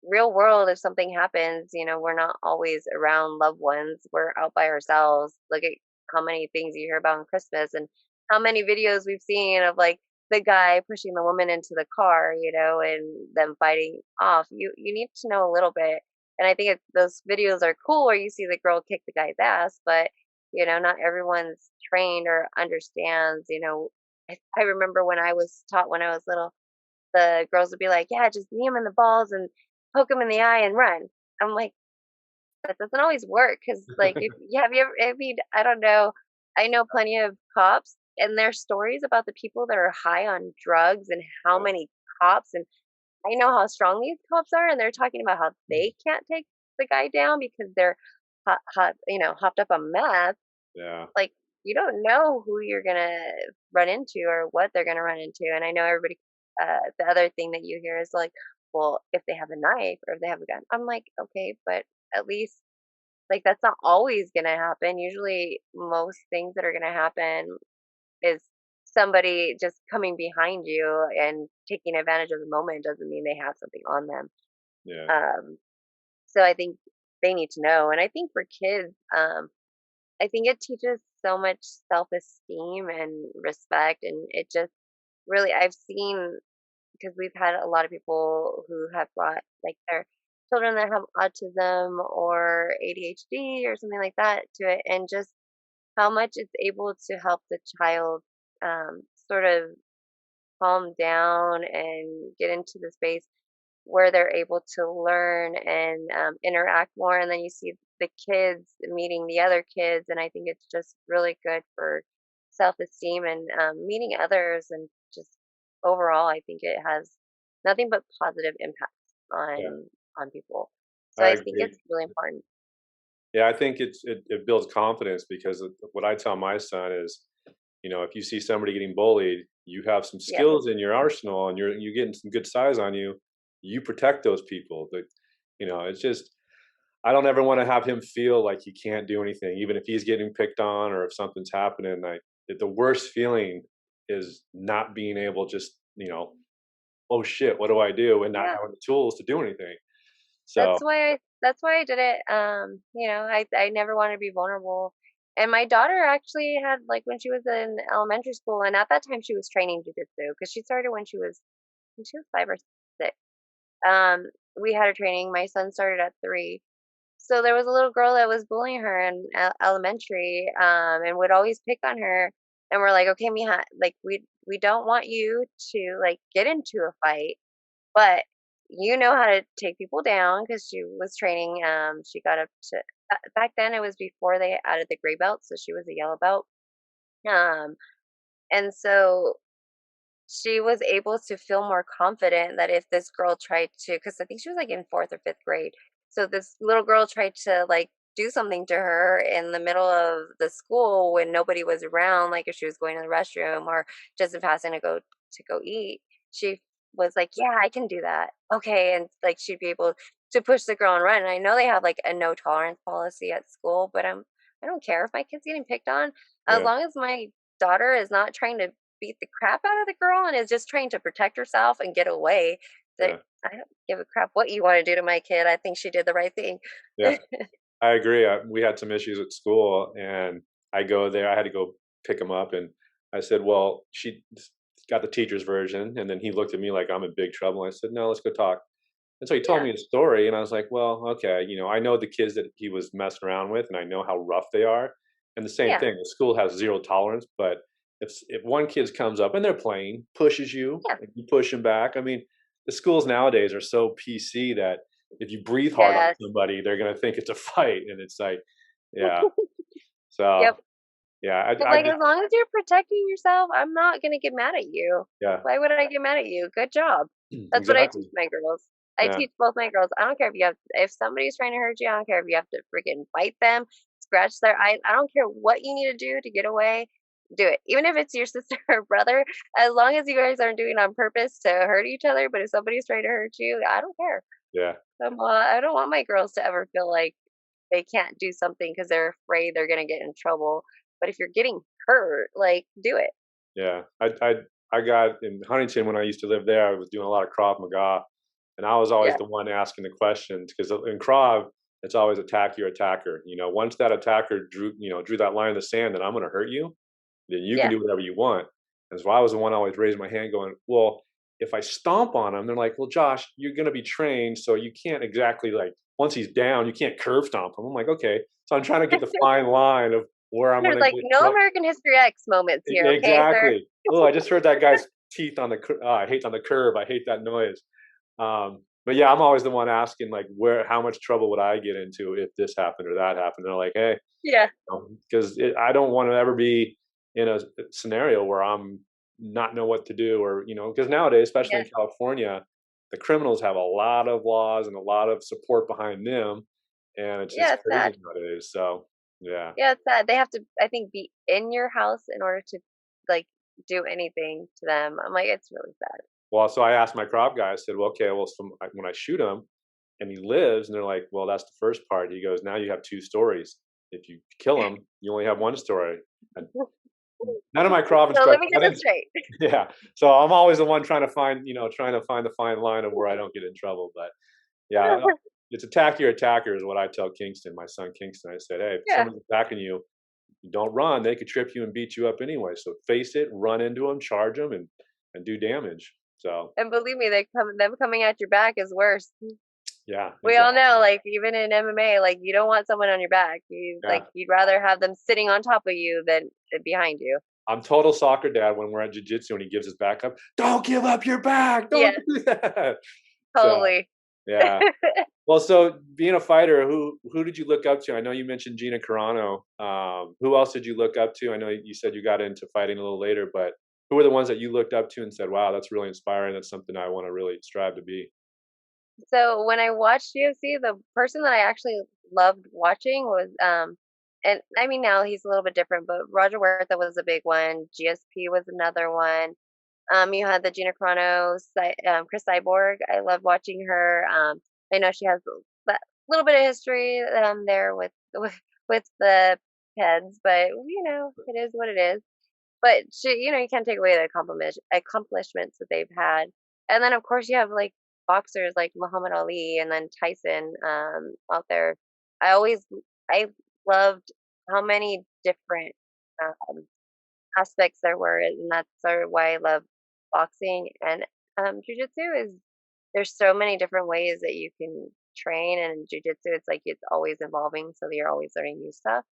real world, if something happens, we're not always around loved ones. We're out by ourselves. Look at how many things you hear about on Christmas and how many videos we've seen of like the guy pushing the woman into the car, and them fighting off. You need to know a little bit. And I think those videos are cool where you see the girl kick the guy's ass, but Not everyone's trained or understands. I remember when I was taught when I was little, the girls would be like, "Yeah, just knee him in the balls and poke him in the eye and run." I'm like, that doesn't always work because, like, if you have you ever, I mean, I don't know. I know plenty of cops and their stories about the people that are high on drugs and how Yeah. many cops, and I know how strong these cops are, and they're talking about how they can't take the guy down because they're hopped up on meth. Yeah. Like, you don't know who you're gonna run into or what they're gonna run into. And I know everybody. The other thing that you hear is like, well, if they have a knife or if they have a gun, I'm like, okay, but at least like that's not always gonna happen. Usually, most things that are gonna happen is somebody just coming behind you and taking advantage of the moment doesn't mean they have something on them. Yeah. Um, so I think they need to know. And I think for kids, I think it teaches so much self-esteem and respect, and it just really I've seen because we've had a lot of people who have brought like their children that have autism or ADHD or something like that to it, and just how much it's able to help the child sort of calm down and get into the space where they're able to learn and interact more. And then you see the kids meeting the other kids, and I think it's just really good for self-esteem and meeting others, and just overall, I think it has nothing but positive impacts Yeah. on people. So I I think agree. it's really important. Yeah, I think it builds confidence because what I tell my son is, if you see somebody getting bullied, you have some Yep. skills in your arsenal and you're getting some good size on you. You protect those people. It's just I don't ever want to have him feel like he can't do anything, even if he's getting picked on or if something's happening. The worst feeling is not being able just, oh shit, what do I do? And not Yeah. having the tools to do anything. So That's why I did it. I never wanted to be vulnerable. And my daughter actually had like when she was in elementary school, and at that time she was training jujitsu because she started when she was 5 or 6. Um, we had her training. My son started at 3. So there was a little girl that was bullying her in elementary, and would always pick on her. And we're like, okay, Mija, like we don't want you to like get into a fight, but you know how to take people down because she was training. She got up to back then it was before they added the gray belt, so she was a yellow belt. Um, and so she was able to feel more confident that if this girl tried to, because I think she was like in 4th or 5th grade, so this little girl tried to like do something to her in the middle of the school when nobody was around, like if she was going to the restroom or just in passing to go eat, she was like, "Yeah, I can do that." Okay, and like she'd be able to push the girl and run. And I know they have like a no tolerance policy at school, but I don't care if my kid's getting picked on as yeah, long as my daughter is not trying to beat the crap out of the girl and is just trying to protect herself and get away. That yeah, I don't give a crap what you want to do to my kid. I think she did the right thing. yeah. I agree. We had some issues at school, and I go there. I had to go pick him up, and I said, "Well, she got the teacher's version," and then he looked at me like I'm in big trouble. I said, "No, let's go talk." And so he told Yeah, me a story, and I was like, "Well, okay, I know the kids that he was messing around with, and I know how rough they are." And the same yeah, thing, the school has zero tolerance, but if one kid comes up and they're playing, pushes you, yeah, and you push him back. I mean, the schools nowadays are so PC that if you breathe hard on yes, somebody, they're gonna think it's a fight, and it's like, yeah. yep. So yeah, But I like, just as long as you're protecting yourself, I'm not gonna get mad at you. yeah, Why would I get mad at you? Good job. That's what I teach exactly. my girls. I Yeah, teach both my girls. I don't care if somebody's trying to hurt you. I don't care if you have to freaking bite them, scratch their eyes. I don't care what you need to do to get away. Do it, even if it's your sister or brother. As long as you guys aren't doing it on purpose to hurt each other. But if somebody's trying to hurt you, I don't care. yeah, I don't want my girls to ever feel like they can't do something because they're afraid they're gonna get in trouble. But if you're getting hurt, like do it. yeah. I got in Huntington when I used to live there. I was doing a lot of Krav Maga, and I was always Yeah, the one asking the questions because in Krav, it's always attack your attacker. Once that attacker drew that line in the sand that I'm going to hurt you, then you can yeah, do whatever you want. And so I was the one always raising my hand, going, "Well, if I stomp on him," they're like, "Well, Josh, you're going to be trained, so you can't exactly like once he's down, you can't curve stomp him." I'm like, "Okay." So I'm trying to get the fine line of where I'm There's gonna like get no American History X moments here, okay, sir? exactly. Oh, I just heard that guy's teeth on the I hate on the curb. I hate that noise. But yeah, I'm always the one asking like, where, how much trouble would I get into if this happened or that happened? They're like, hey, Yeah, because I don't want to ever be in a scenario where I'm not know what to do, or because nowadays, especially yeah, in California, the criminals have a lot of laws and a lot of support behind them, and it's yeah. just It's crazy sad. nowadays. So yeah. Yeah, it's sad. They have to, I think, be in your house in order to like do anything to them. I'm like, it's really sad. Well, so I asked my crop guy. I said, "Well, okay, well, when I shoot him and he lives," and they're like, "Well, that's the first part." He goes, "Now you have two stories. If you kill him, you only have one story." And none of my crop So let instructors, me I get this didn't. straight. Yeah, so I'm always the one trying to find, trying to find the fine line of where I don't get in trouble. But yeah, it's attack your attacker is what I tell Kingston, my son Kingston. I said, "Hey, if Yeah. someone's attacking you, don't run. They could trip you and beat you up anyway. So face it, run into them, charge them, and do damage." So And believe me, them coming at your back is worse. yeah, We all know, exactly. like even in MMA, like you don't want someone on your back. Yeah. You'd rather have them sitting on top of you than behind you. I'm total soccer dad when we're at jujitsu and he gives his back up. Don't give up your back. Yeah, Don't do that. So totally. yeah. Well, so being a fighter, who did you look up to? I know you mentioned Gina Carano. Who else did you look up to? I know you said you got into fighting a little later, but who were the ones that you looked up to and said, "Wow, that's really inspiring. That's something I want to really strive to be." So when I watched UFC, the person that I actually loved watching was and I mean now he's a little bit different, but Roger Huerta was a big one. GSP was another one. You had the Gina Carano, Chris Cyborg. I love watching her. I know she has a little bit of history there with the heads, but it is what it is. But you can't take away the accomplishments that they've had. And then of course you have like boxers like Muhammad Ali and then Tyson out there. I always I loved how many different um, aspects there were, and that's sort of why I love boxing and jujitsu. Is there's so many different ways that you can train, and in jujitsu it's like it's always evolving, so you're always learning new stuff.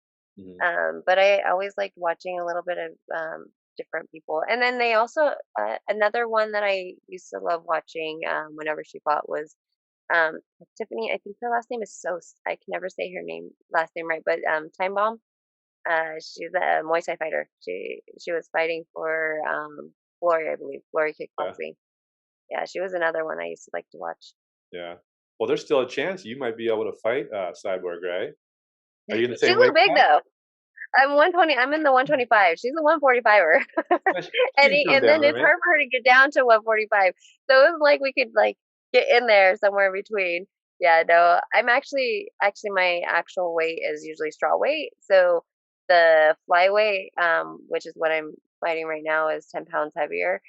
Mhm. But I always liked watching a little bit of different people. And then they also, another one that I used to love watching whenever she fought was um, Tiffany. I think her last name is Sos. I can never say her last name right, but Time Bomb. She's a Muay Thai fighter. She was fighting for Glory, I believe, Glory Yeah, Kickboxing. Yeah, she was another one I used to like to watch. yeah. Well, there's still a chance you might be able to fight Cyborg, right? Are you in the She's same a little weight big class? though. I'm 120. I'm in the 125. She's a 145er, Yeah, she can come and then down, it's right? hard for her to get down to 145. So it was like we could like get in there somewhere in between. Yeah, no, I'm actually my actual weight is usually straw weight. So the flyweight, which is what I'm fighting right now, is 10 pounds heavier.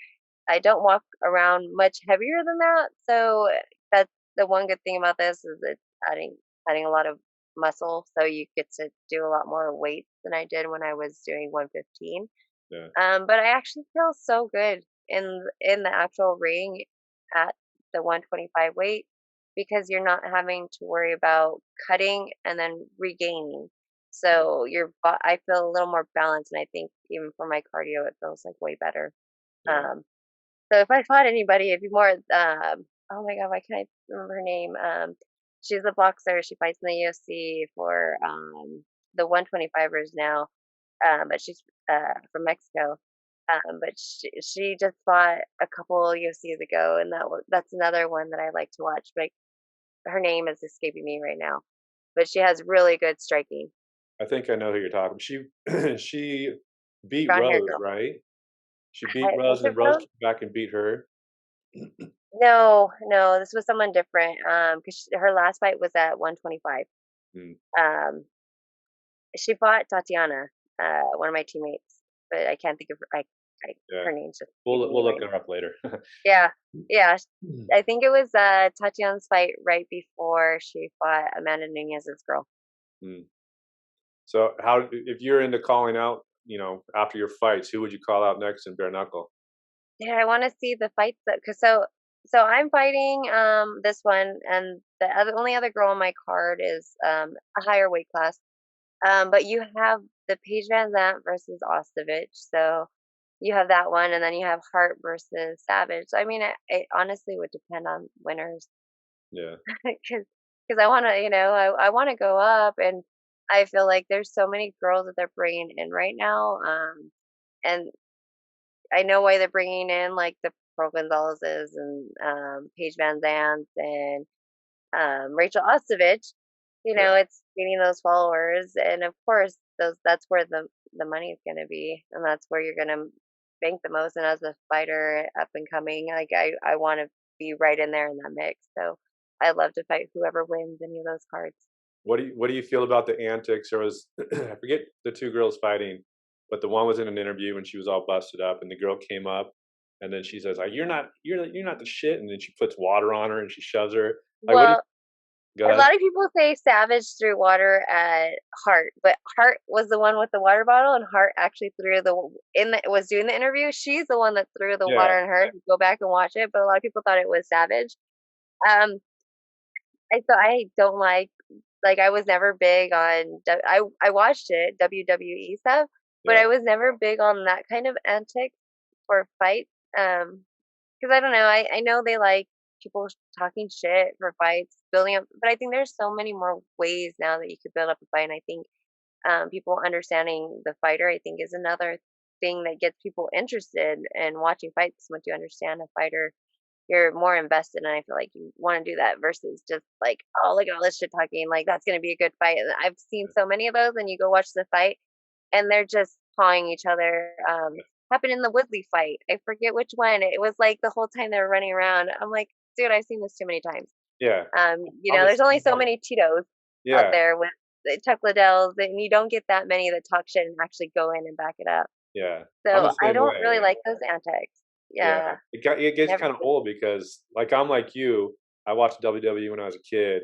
I don't walk around much heavier than that. So that's the one good thing about this is it's adding a lot of muscle. So you get to do a lot more weights than I did when I was doing 115. Yeah. But I actually feel so good in the actual ring at the 125 weight because you're not having to worry about cutting and then regaining. Mhm. So I feel a little more balanced, and I think even for my cardio, it feels like way better. Yeah. Um, so if I fought anybody, it'd be more. Oh my god, why can't I remember her name? She's a boxer. She fights in the UFC for the 125ers now. But she's from Mexico. But she just fought a couple UFCs ago, and that's another one that I like to watch. But her name is escaping me right now. But she has really good striking. I think I know who you're talking. She she beat Brown hair Rose, girl. right? She beat Is Rose, and it then Rose Rose? came back and beat her. No, no, this was someone different. Because her last fight was at 125. Mm, Um, she fought Tatiana, one of my teammates, but I can't think of yeah. her name's just escaping We'll me look right her now. up later. Yeah, yeah. Mm. I think it was Tatiana's fight right before she fought Amanda Nunez's girl. Mm. So how if you're into calling out, after your fights, who would you call out next in bare knuckle? Yeah, I want to see the fights that because so I'm fighting this one, and the only other girl on my card is a higher weight class. But you have the Paige Van Zandt versus Ostovich. So you have that one, and then you have Hart versus Savage. So I mean, it honestly would depend on winners Yeah. because I want to, I want to go up, and I feel like there's so many girls that they're bringing in right now, and I know why they're bringing in like the Pro Gonzalez's and Paige Van Zandt and Rachel Ostovich. Yeah. It's getting those followers, and of course, that's where the money is going to be, and that's where you're going to bank the most. And as a fighter up and coming, like I want to be right in there in that mix. So I love to fight whoever wins any of those cards. What do you feel about the antics? There was I forget the two girls fighting, but the one was in an interview and she was all busted up, and the girl came up, and then she says like, "You're not the shit," and then she puts water on her and she shoves her. Like, what do you Well, go a ahead? lot of people say Savage threw water at Hart, but Hart was the one with the water bottle, and Hart actually threw was doing the interview. She's the one that threw the Yeah, water in her. Go back and watch it, but a lot of people thought it was Savage. Um, I don't like I was never big on I watched it WWE stuff, but yeah, I was never big on that kind of antic for fights. Because I don't know, I know they like people talking shit for fights, building up, but I think there's so many more ways now that you could build up a fight. And I think people understanding the fighter, I think, is another thing that gets people interested in watching fights. Once you understand a fighter, you're more invested, and I feel like you want to do that versus just like, oh, look at all this shit talking, like that's gonna be a good fight. And I've seen so many of those, and you go watch the fight, and they're just pawing each other. Happened in the Woodley fight. I forget which one. It was like the whole time they were running around. I'm like, dude, I've seen this too many times. yeah. I'm the There's only same so way. many Cheetos out Yeah, there with the Chuck Liddell's, and you don't get that many that talk shit and actually go in and back it up. yeah. I'm the So I same don't way. really Yeah. like those antics. Yeah, Yeah, it gets never. kind of old because, like, I'm like you. I watched WWE when I was a kid,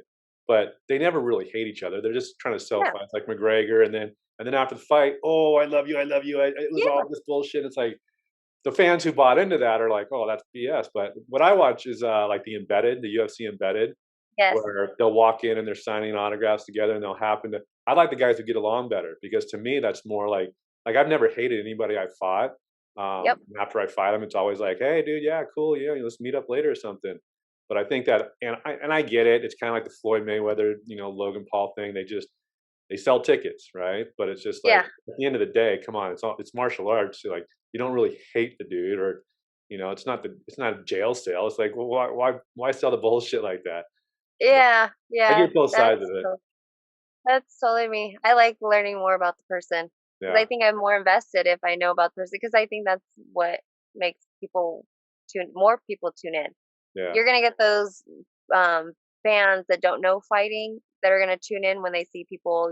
but they never really hate each other. They're just trying to sell Yeah, fights, like McGregor, and then after the fight, oh, I love you, I love you. It was yeah, all this bullshit. It's like the fans who bought into that are like, oh, that's BS. But what I watch is like the UFC embedded, yes. where they'll walk in and they're signing autographs together, and they'll happen to. I like the guys who get along better because to me that's more like I've never hated anybody I fought. Yep. And after I fight them, it's always like, hey, dude, yeah, cool, yeah, let's meet up later or something. But I think that, and I get it. It's kind of like the Floyd Mayweather, Logan Paul thing. They sell tickets, right? But it's just like Yeah. at the end of the day, come on, it's martial arts. So like you don't really hate the dude, or it's not a jail sale. It's like, well, why sell the bullshit like that? But Yeah. I Yeah. get both sides of it. That's totally me. I like learning more about the person because I Yeah, think I'm more invested if I know about the person because I think that's what makes more people tune in. yeah, You're gonna get those fans that don't know fighting that are gonna tune in when they see people,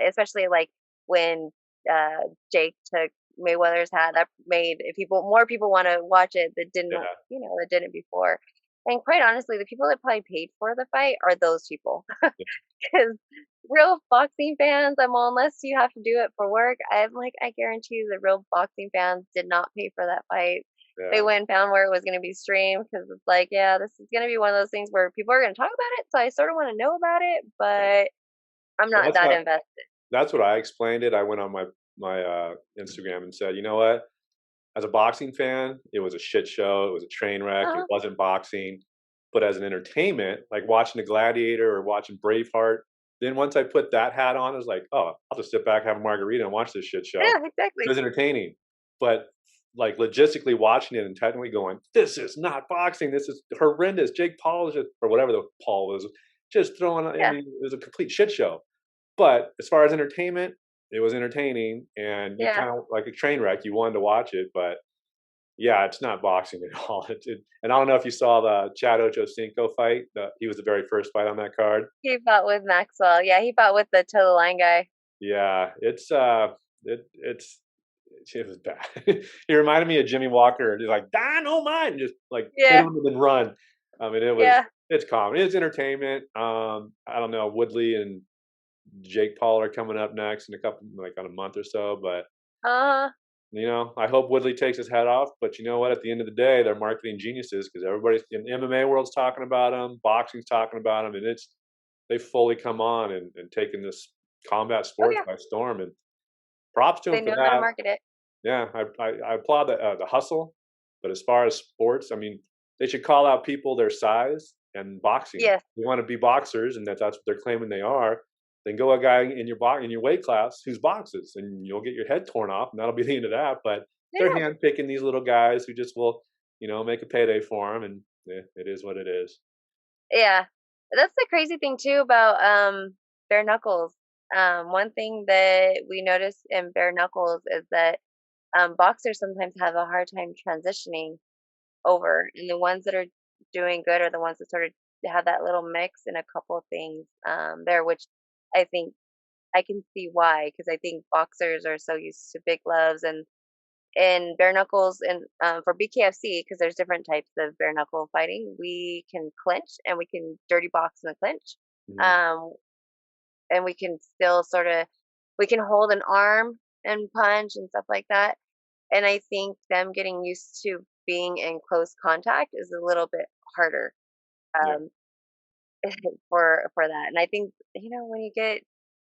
especially like when Jake took Mayweather's hat. That made more people want to watch it that didn't, yeah, that didn't before. And quite honestly, the people that probably paid for the fight are those people. yeah, Because real boxing fans, unless you have to do it for work, I guarantee you the real boxing fans did not pay for that fight. They yeah. went and found where it was going to be streamed because it's like, yeah, this is going to be one of those things where people are going to talk about it. So I sort of want to know about it, but I'm Well, not that invested. that's what I explained it. I went on my Instagram and said, you know what? As a boxing fan, it was a shit show. It was a train wreck. It Uh-huh. wasn't boxing. But as an entertainment, like watching The Gladiator or watching Braveheart, then once I put that hat on, I was like, oh, I'll just sit back, have a margarita, and watch this shit show. Yeah, It exactly. was entertaining. But like logistically watching it and technically going, this is not boxing. This is horrendous. Jake Paul is just, or whatever the Paul was, just throwing. I Yeah, mean, it was a complete shit show. But as far as entertainment, it was entertaining, and you yeah. kind of like a train wreck. You wanted to watch it, but yeah, it's not boxing at all. And I don't know if you saw the Chad Ochocinco fight. He was the very first fight on that card. He fought with Maxwell. Yeah, he fought with the toe the line guy. Yeah, it was bad. He reminded me of Jimmy Walker. He's like dynamite, and just like hit Yeah, him and then run. I mean, yeah. it's comedy, it's entertainment. I don't know. Woodley and Jake Paul are coming up next in a couple, like on a month or so, but Uh, I hope Woodley takes his head off. But you know what? At the end of the day, they're marketing geniuses because everybody's in MMA world's talking about them, boxing's talking about them, and they fully come on and taken this combat Oh sports yeah, by storm, and props to they him for know how to that. market it. Yeah, I applaud the hustle, but as far as sports, I mean, they should call out people their size and boxing. Yes, They want to be boxers, and that's what they're claiming they are. Then go a guy in your weight class who's boxes, and you'll get your head torn off, and that'll be the end of that. But they're yeah, handpicking these little guys who just will, make a payday for them, and it is what it is. yeah. That's the crazy thing too about bare knuckles. One thing that we notice in bare knuckles is that boxers sometimes have a hard time transitioning over, and the ones that are doing good are the ones that sort of have that little mix in a couple of things there, which I think I can see why, because I think boxers are so used to big gloves and bare knuckles, and for BKFC, because there's different types of bare knuckle fighting, we can clinch and we can dirty box in the clinch, Mhm. um, and we can still sort of we can hold an arm and punch and stuff like that. And I think them getting used to being in close contact is a little bit harder Yeah, um, for that. And I think when you get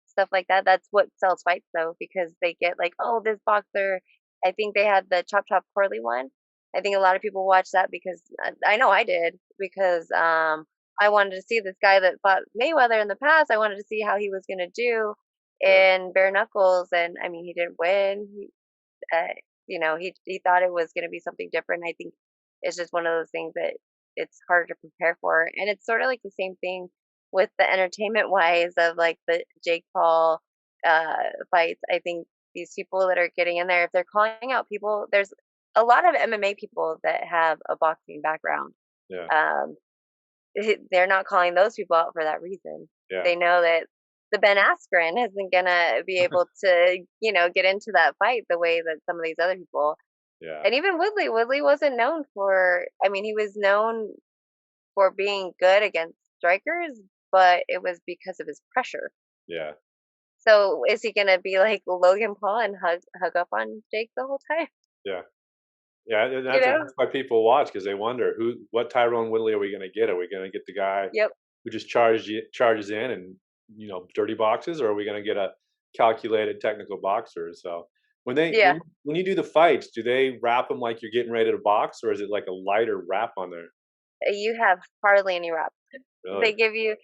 stuff like that, that's what sells fights though, because they get like, oh, this boxer. I think they had the Chop Chop Corley one. I think a lot of people watch that because I know I did because I wanted to see this guy that fought Mayweather in the past. I wanted to see how he was going to do yeah, in bare knuckles, and I mean, he didn't win. Uh, he thought it was going to be something different. I think it's just one of those things that it's harder to prepare for, and it's sort of like the same thing with the entertainment wise of like the Jake Paul fights. I think these people that are getting in there, if they're calling out people, there's a lot of MMA people that have a boxing background. yeah, Um, they're not calling those people out for that reason. yeah, They know that the Ben Askren isn't gonna be able to, get into that fight the way that some of these other people. yeah, And even Woodley, Woodley wasn't known for. I mean, he was known for being good against strikers, but it was because of his pressure. yeah, So is he gonna be like Logan Paul and hug up on Jake the whole time? yeah. Yeah, and You that's know? why people watch because they wonder what Tyrone Woodley are we going to get? Are we going to get the guy Yep. who just charges in and dirty boxes, or are we going to get a calculated technical boxer? So when they Yeah. when you do the fights, do they wrap them like you're getting ready to box, or is it like a lighter wrap on there? You have hardly any reps. Really? They give you,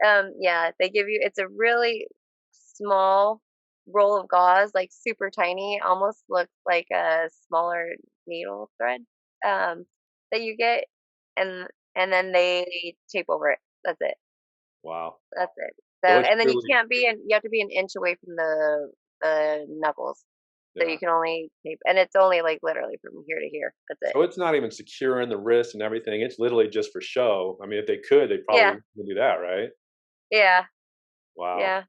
yeah, they give you. It's a really small roll of gauze, like super tiny, almost looks like a smaller needle thread um, that you get, and then they tape over it. That's it. Wow. That's it. So, So it's and then you truly can't be in. You have to be an inch away from the knuckles, so yeah. you can only tape, and it's only like literally from here to here. That's it. So it's not even secure in the wrist and everything. It's literally just for show. I mean, if they could, they probably Yeah, would do that, right? yeah, Wow. yeah.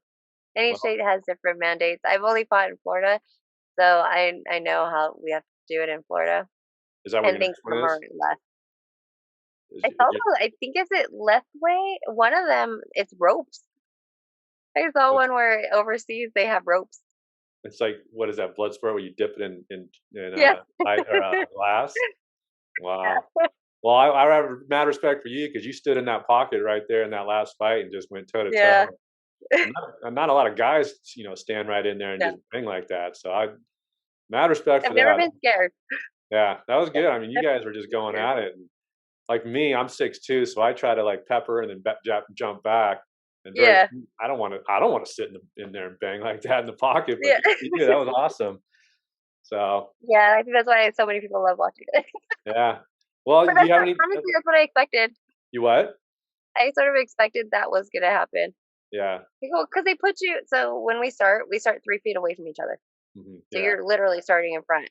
And each Well, state has different mandates. I've only fought in Florida, so I know how we have to do it in Florida, is that where and your think next one some are is? less. Is, It's is your, also I think is it less way. One of them it's ropes. I saw one where overseas they have ropes. It's like, what is that blood sport where you dip it in Yeah, glass? Wow. yeah, Well, I have mad respect for you because you stood in that pocket right there in that last fight and just went toe to yeah. toe. Not a lot of guys, stand right in there and just No, bang like that. So I mad respect I've for never that. been scared. Yeah, that was good. I mean, you guys were just going at it. And like me, I'm 6'2", so I try to like pepper and then jump back. And very, Yeah, I don't want to sit in there and bang like that in the pocket. But yeah, you did. That was awesome. So yeah. I think that's why so many people love watching it. yeah. Well, But do you have any? honestly, that's what I expected. You what? I sort of expected that was gonna happen. Yeah. Because they put you. So when we start 3 feet away from each other. So Yeah. you're literally starting in front.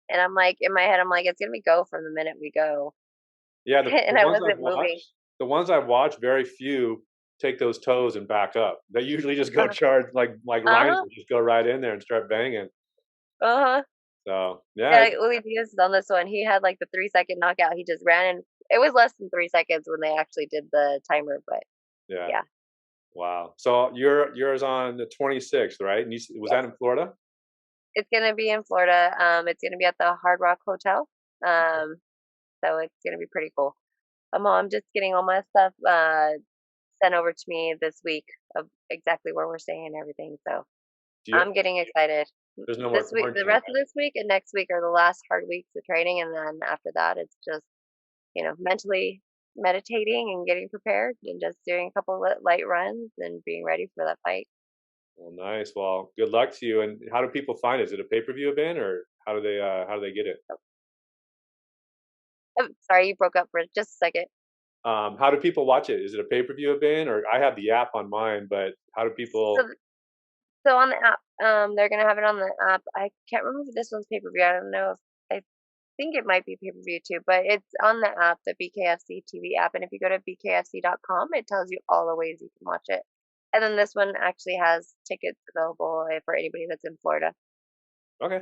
And I'm like, in my head, I'm like, it's gonna be go from the minute we go, Yeah, and I wasn't moving. the ones I've watched, very few take those toes and back up. They usually just go Uh charge like Ryan huh. will just go right in there and start banging. Uh huh. So yeah, Yeah, Uli Diaz is on this one. He had like the 3 second knockout. He just ran in. It was less than 3 seconds when they actually did the timer, but yeah. yeah. Wow. So yours on the 26th, right? And was Yes. that in Florida? It's gonna be in Florida. It's gonna be at the Hard Rock Hotel. Um, so it's gonna be pretty cool. I'm just getting all my stuff sent over to me this week of exactly where we're staying and everything. So Do you, I'm getting excited. there's no more This week, the quarantine, rest of right? this week and next week are the last hard weeks of training, and then after that, it's just mentally meditating and getting prepared and just doing a couple of light runs and being ready for that fight. Well, nice. Well, good luck to you. And how do people find it? Is it a pay-per-view event, or how do they get it? Oh, sorry, you broke up for just a second. How do people watch it? Is it a pay-per-view event, or I have the app on mine, but how do So, people? so on the app, they're gonna have it on the app. I can't remember if this one's pay per view. I don't know. I think it might be pay per view too, but it's on the app, the BKFC TV app. And if you go to bkfc.com, it tells you all the ways you can watch it. And then this one actually has tickets available for anybody that's in Florida. Okay.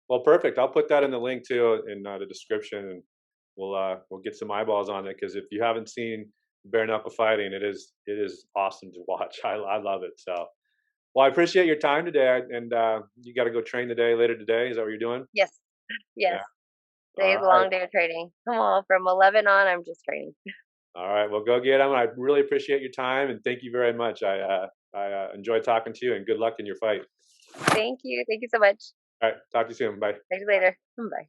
Well, perfect. I'll put that in the link too in the description, and we'll get some eyeballs on it because if you haven't seen bare knuckle fighting, it is awesome to watch. I love it. So, well, I appreciate your time today, and you got to go train later today. Is that what you're doing? Yes, Yeah. yes. All Today's a right. long day of training. Come on, from 11 on, I'm just training. All right. Well, go get them. I really appreciate your time, and thank you very much. I enjoyed talking to you, and good luck in your fight. Thank you. Thank you so much. All right. Talk to you soon. Bye. Talk to you later. Bye.